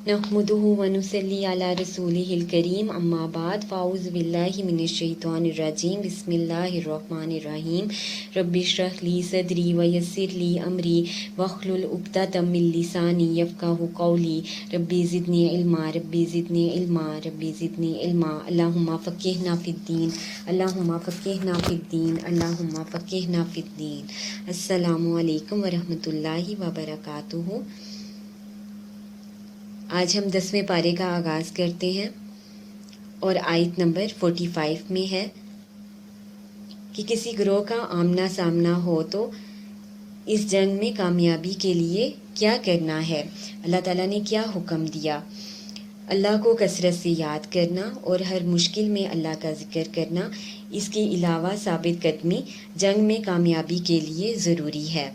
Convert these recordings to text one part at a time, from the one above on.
नहमदुहु व नुसल्ली अला रसूलिहिल करीम अम्मा बाद फ़ाऊज़ु बिल्लाहि मिनश शैतानिर रजीम बिस्मिल्लाहिर रहमानिर रहीम रब्बि इश्रह ली सदरी व यस्सिर ली अमरी वहलुल उक़दतम मिन लिसानी यफ़क़हू क़ौली रब्बि ज़िदनी इल्मा रब्बि ज़िदनी इल्मा रब्बि ज़िदनी इल्मा अल्लाहुम्मा फ़क़्हिना फ़िद्दीन अल्लाहुम्मा फ़क़्हिना फ़िद्दीन अल्लाहुम्मा फ़क़्हिना फ़िद्दीन। अस्सलामु अलैकुम व रहमतुल्लाहि व बरकातुहू। आज हम 10वें पारे का आगाज़ करते हैं और आयत नंबर 45 में है कि किसी ग्रोह का आमना सामना हो तो इस जंग में कामयाबी के लिए क्या करना है। अल्लाह ताला ने क्या हुक्म दिया। अल्लाह को कसरत से याद करना और हर मुश्किल में अल्लाह का ज़िक्र करना, इसके अलावा साबित कदमी जंग में कामयाबी के लिए ज़रूरी है।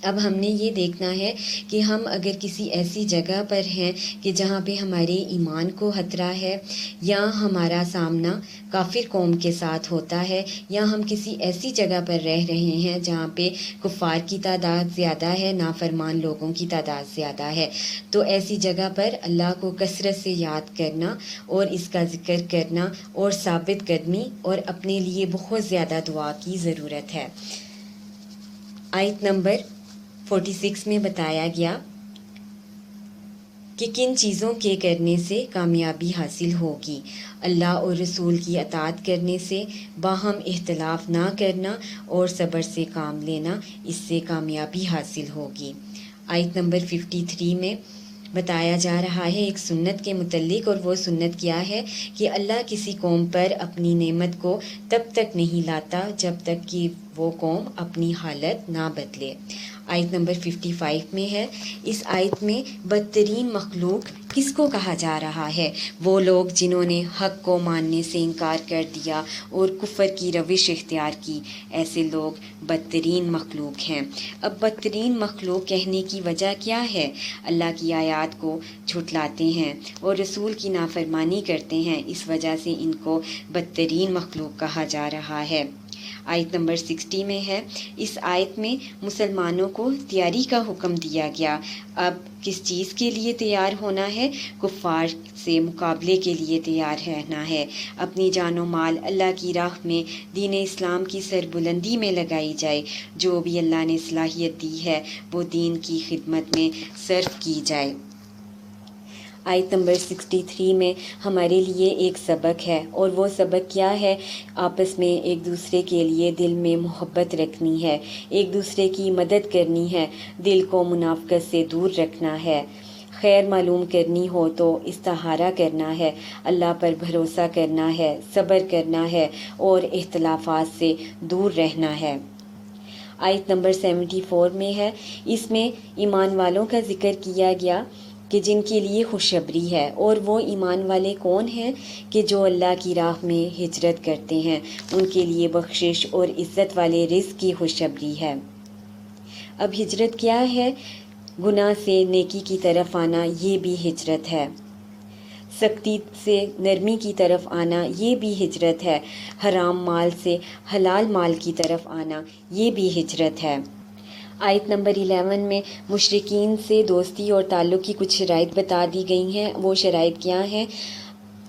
अब हमने ये देखना है कि हम अगर किसी ऐसी जगह पर हैं कि जहाँ पे हमारे ईमान को खतरा है, या हमारा सामना काफिर कौम के साथ होता है, या हम किसी ऐसी जगह पर रह रहे हैं जहाँ पे कुफ़ार की तादाद ज़्यादा है, नाफरमान लोगों की तादाद ज़्यादा है, तो ऐसी जगह पर अल्लाह को कसरत से याद करना और इसका ज़िक्र करना और साबित कदमी और अपने लिए बहुत ज़्यादा दुआ की ज़रूरत है। आयत नंबर 46 में बताया गया कि किन चीज़ों के करने से कामयाबी हासिल होगी। अल्लाह और रसूल की अताअत करने से, बाहम इख्तिलाफ ना करना और सब्र से काम लेना, इससे कामयाबी हासिल होगी। आयत नंबर 53 में बताया जा रहा है एक सुन्नत के मुतल्लिक, और वो सुन्नत क्या है कि अल्लाह किसी कौम पर अपनी नेमत को तब तक नहीं लाता जब तक कि वो कौम अपनी हालत ना बदले। आयत नंबर 55 में है। इस आयत में बदतरीन मखलूक किसको कहा जा रहा है? वो लोग जिन्होंने हक़ को मानने से इनकार कर दिया और कुफ़र की रविश इख्तियार की, ऐसे लोग बदतरीन मखलूक हैं। अब बदतरीन मखलूक कहने की वजह क्या है? अल्लाह की आयत को झुठलाते हैं और रसूल की नाफरमानी करते हैं, इस वजह से इनको बदतरीन मखलूक कहा जा रहा है। आयत नंबर 60 में है। इस आयत में मुसलमानों को तैयारी का हुक्म दिया गया। अब किस चीज़ के लिए तैयार होना है? कुफ़ार से मुकाबले के लिए तैयार रहना है। अपनी जानो माल अल्लाह की राह में दीन इस्लाम की सरबुलंदी में लगाई जाए। जो भी अल्लाह ने सलाहियत दी है वो दीन की खिदमत में सर्फ की जाए। आयत नंबर 63 में हमारे लिए एक सबक है, और वो सबक क्या है? आपस में एक दूसरे के लिए दिल में मोहब्बत रखनी है, एक दूसरे की मदद करनी है, दिल को मुनाफ़क़त से दूर रखना है, खैर मालूम करनी हो तो इस्तिहारा करना है, अल्लाह पर भरोसा करना है, सब्र करना है और इख्तिलाफ़ात से दूर रहना है। आयत नंबर 74 में है। इसमें ईमान वालों का ज़िक्र किया गया कि जिनके लिए खुशखबरी है, और वो ईमान वाले कौन हैं? कि जो अल्लाह की राह में हिजरत करते हैं, उनके लिए बख्शिश और इज़्ज़त वाले रिज़्क़ की खुशखबरी है। अब हिजरत क्या है? गुनाह से नेकी की तरफ आना, ये भी हिजरत है। सख्ती से नरमी की तरफ आना, ये भी हिजरत है। हराम माल से हलाल माल की तरफ आना, ये भी हिजरत है। आयत नंबर 11 में मुशरिकीन से दोस्ती और ताल्लुक़ की कुछ शराइत बता दी गई हैं। वो शराइत क्या हैं?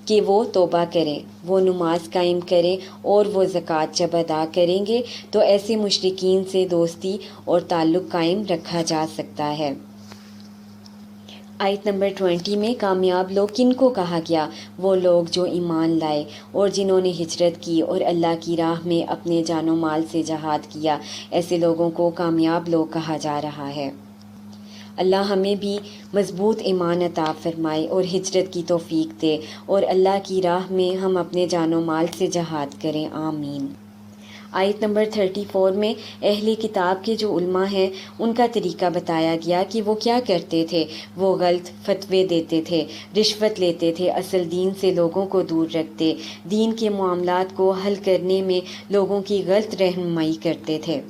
कि वो तौबा करें, वो नमाज कायम करें और वो ज़कात जब अदा करेंगे तो ऐसे मुशरिकीन से दोस्ती और ताल्लुक़ कायम रखा जा सकता है। आयत नंबर 20 में कामयाब लोग किनको कहा गया? वो लोग जो ईमान लाए और जिन्होंने हिजरत की और अल्लाह की राह में अपने जानो माल से जहाद किया, ऐसे लोगों को कामयाब लोग कहा जा रहा है। अल्लाह हमें भी मज़बूत ईमान अता फ़रमाए और हिजरत की तौफ़ीक दे, और अल्लाह की राह में हम अपने जानो माल से जहाद करें। आमीन। आयत नंबर 34 में अहले किताब के जो उलमा हैं उनका तरीका बताया गया कि वो क्या करते थे। वो गलत फतवे देते थे, रिश्वत लेते थे, असल दीन से लोगों को दूर रखते, दीन के मामलात को हल करने में लोगों की गलत रहनुमाई करते थे।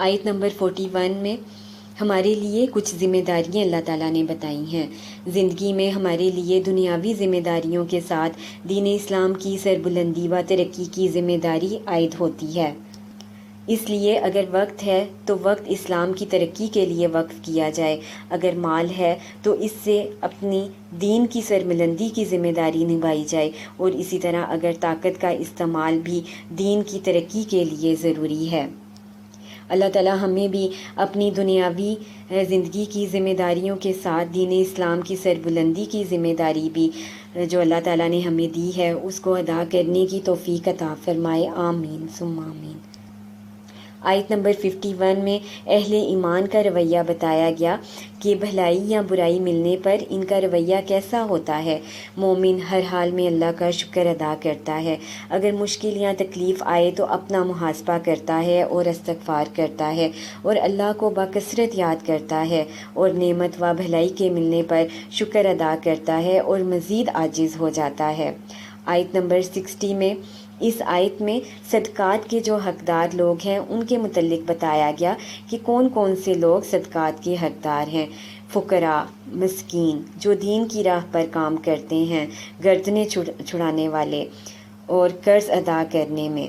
आयत नंबर 41 में हमारे लिए कुछ ज़िम्मेदारियाँ अल्लाह ताला ने बताई हैं। ज़िंदगी में हमारे लिए दुनियावी ज़िम्मेदारियों के साथ दीन इस्लाम की सरबुलंदी व तरक्की की ज़िम्मेदारी आयद होती है। اس لیے اگر وقت ہے تو وقت اسلام کی ترقی کے لیے وقف کیا جائے، اگر مال ہے تو اس سے اپنی دین کی سربلندی کی ذمہ داری نبھائی جائے، اور اسی طرح اگر طاقت کا استعمال بھی دین کی ترقی کے لیے ضروری ہے۔ اللہ تعالیٰ ہمیں بھی اپنی دنیاوی زندگی کی ذمہ داریوں کے ساتھ دین اسلام کی سربلندی کی ذمہ داری بھی جو اللہ تعالیٰ نے ہمیں دی ہے اس کو ادا کرنے کی توفیق عطا فرمائے، آمین ثم آمین۔ آیت نمبر 51 میں اہل ایمان کا رویہ بتایا گیا کہ بھلائی یا برائی ملنے پر ان کا رویہ کیسا ہوتا ہے۔ مومن ہر حال میں اللہ کا شکر ادا کرتا ہے، اگر مشکل یا تکلیف آئے تو اپنا محاسبہ کرتا ہے اور استغفار کرتا ہے اور اللہ کو بکثرت یاد کرتا ہے، اور نعمت و بھلائی کے ملنے پر شکر ادا کرتا ہے اور مزید عاجز ہو جاتا ہے۔ آیت نمبر 60 میں اس آیت میں صدقات کے جو حقدار لوگ ہیں ان کے متعلق بتایا گیا کہ کون کون سے لوگ صدقات کے حقدار ہیں۔ فقراء، مسکین، جو دین کی راہ پر کام کرتے ہیں، گردنیں چھڑانے والے، اور قرض ادا کرنے میں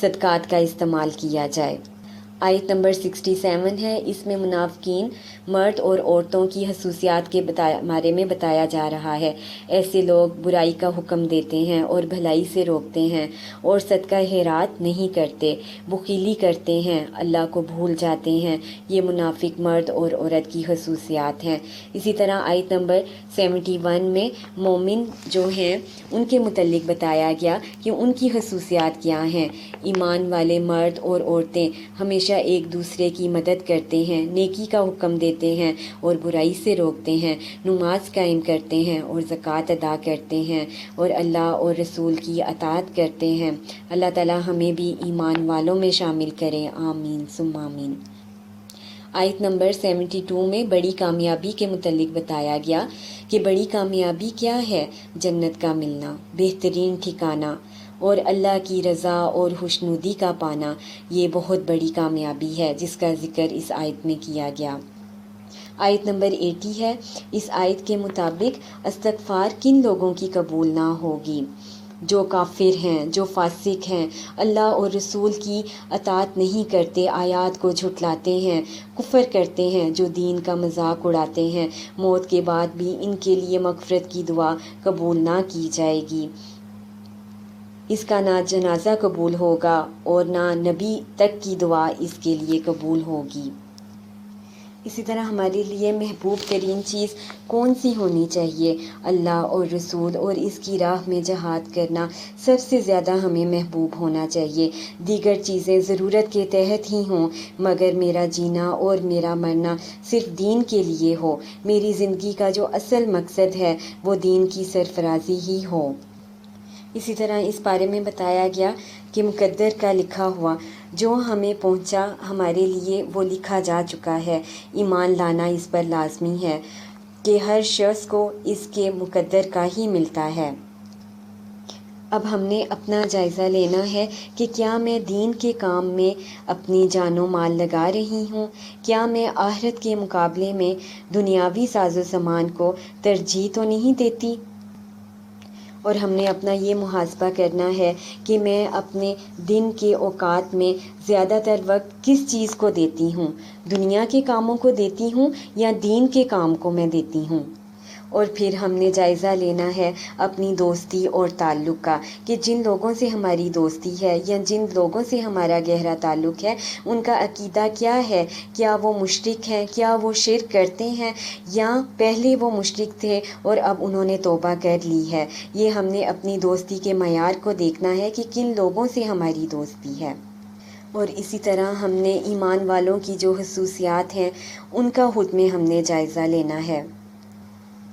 صدقات کا استعمال کیا جائے۔ آیت نمبر 67 ہے، اس میں منافقین مرد اور عورتوں کی خصوصیات کے بارے میں بتایا جا رہا ہے۔ ایسے لوگ برائی کا حکم دیتے ہیں اور بھلائی سے روکتے ہیں اور صدقہ خیرات نہیں کرتے، بخیلی کرتے ہیں، اللہ کو بھول جاتے ہیں۔ یہ منافق مرد اور عورت کی خصوصیات ہیں۔ اسی طرح آیت نمبر 71 میں مومن جو ہیں ان کے متعلق بتایا گیا کہ ان کی خصوصیات کیا ہیں۔ ایمان والے مرد اور عورتیں ہمیشہ ایک دوسرے کی مدد کرتے ہیں، نیکی کا حکم دیتے ہیں اور برائی سے روکتے ہیں، نماز قائم کرتے ہیں اور زکوٰۃ ادا کرتے ہیں، اور اللہ اور رسول کی اطاعت کرتے ہیں۔ اللہ تعالی ہمیں بھی ایمان والوں میں شامل کرے، آمین ثم آمین۔ آیت نمبر 72 میں بڑی کامیابی کے متعلق بتایا گیا کہ بڑی کامیابی کیا ہے؟ جنت کا ملنا، بہترین ٹھکانہ اور اللہ کی رضا اور خوشنودی کا پانا، یہ بہت بڑی کامیابی ہے جس کا ذکر اس آیت میں کیا گیا۔ آیت نمبر 80 ہے، اس آیت کے مطابق استغفار کن لوگوں کی قبول نہ ہوگی؟ جو کافر ہیں، جو فاسق ہیں، اللہ اور رسول کی اطاعت نہیں کرتے، آیات کو جھٹلاتے ہیں، کفر کرتے ہیں، جو دین کا مذاق اڑاتے ہیں، موت کے بعد بھی ان کے لیے مغفرت کی دعا قبول نہ کی جائے گی۔ اس کا نہ جنازہ قبول ہوگا اور نہ نبی تک کی دعا اس کے لیے قبول ہوگی۔ اسی طرح ہمارے لیے محبوب ترین چیز کون سی ہونی چاہیے؟ اللہ اور رسول اور اس کی راہ میں جہاد کرنا سب سے زیادہ ہمیں محبوب ہونا چاہیے۔ دیگر چیزیں ضرورت کے تحت ہی ہوں، مگر میرا جینا اور میرا مرنا صرف دین کے لیے ہو، میری زندگی کا جو اصل مقصد ہے وہ دین کی سرفرازی ہی ہو۔ اسی طرح اس بارے میں بتایا گیا کہ مقدر کا لکھا ہوا جو ہمیں پہنچا ہمارے لیے وہ لکھا جا چکا ہے۔ ایمان لانا اس پر لازمی ہے کہ ہر شخص کو اس کے مقدر کا ہی ملتا ہے۔ اب ہم نے اپنا جائزہ لینا ہے کہ کیا میں دین کے کام میں اپنی جان و مال لگا رہی ہوں؟ کیا میں آخرت کے مقابلے میں دنیاوی ساز و سامان کو ترجیح تو نہیں دیتی؟ اور ہم نے اپنا یہ محاسبہ کرنا ہے کہ میں اپنے دن کے اوقات میں زیادہ تر وقت کس چیز کو دیتی ہوں؟ دنیا کے کاموں کو دیتی ہوں یا دین کے کام کو میں دیتی ہوں؟ اور پھر ہم نے جائزہ لینا ہے اپنی دوستی اور تعلق کا کہ جن لوگوں سے ہماری دوستی ہے یا جن لوگوں سے ہمارا گہرا تعلق ہے ان کا عقیدہ کیا ہے؟ کیا وہ مشرک ہیں؟ کیا وہ شرک کرتے ہیں یا پہلے وہ مشرک تھے اور اب انہوں نے توبہ کر لی ہے؟ یہ ہم نے اپنی دوستی کے معیار کو دیکھنا ہے کہ کن لوگوں سے ہماری دوستی ہے۔ اور اسی طرح ہم نے ایمان والوں کی جو خصوصیات ہیں ان کا خود میں ہم نے جائزہ لینا ہے۔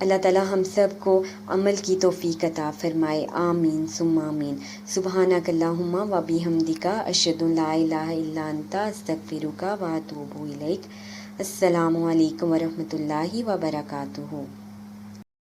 اللہ تعالی ہم سب کو عمل کی توفیق عطا فرمائے، آمین ثم آمین۔ سبحانک اللہم و بحمدک، اشہد ان لا الہ الا انت، استغفرک و اتوب الیک۔ السلام علیکم ورحمۃ اللہ وبرکاتہ۔